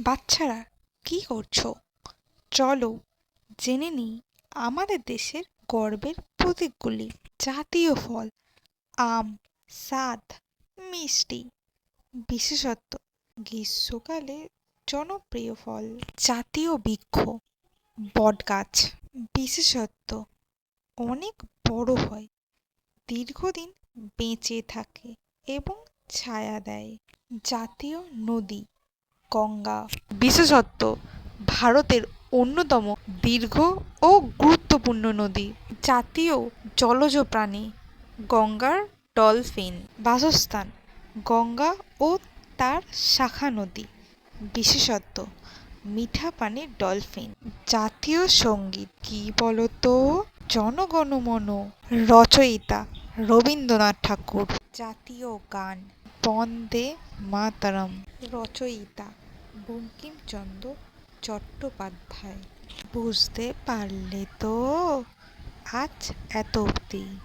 বাচ্চারা কি করছো? চলো জেনে নিই আমাদের দেশের গর্বের প্রতীকগুলি। জাতীয় ফল আম, স্বাদ মিষ্টি। বিশেষত্ব গ্রীষ্মকালে জনপ্রিয় ফল। জাতীয় বৃক্ষ বটগাছ। বিশেষত্ব অনেক বড় হয়, দীর্ঘদিন বেঁচে থাকে এবং ছায়া দেয়। জাতীয় নদী গঙ্গা। বিশেষত্ব ভারতের অন্যতম দীর্ঘ ও গুরুত্বপূর্ণ নদী। জাতীয় জলজ প্রাণী গঙ্গার ডলফিন। বাসস্থান গঙ্গা ও তার শাখা নদী। বিশেষত্ব মিঠা পানির ডলফিন। জাতীয় সঙ্গীত কি বলতো? জনগণমন। রচয়িতা রবীন্দ্রনাথ ঠাকুর। জাতীয় গান বন্দে মাতরম। রচয়িতা বঙ্কিমচন্দ্র চট্টোপাধ্যায়। বুঝতে পারলে তো? আজ এত অবধি।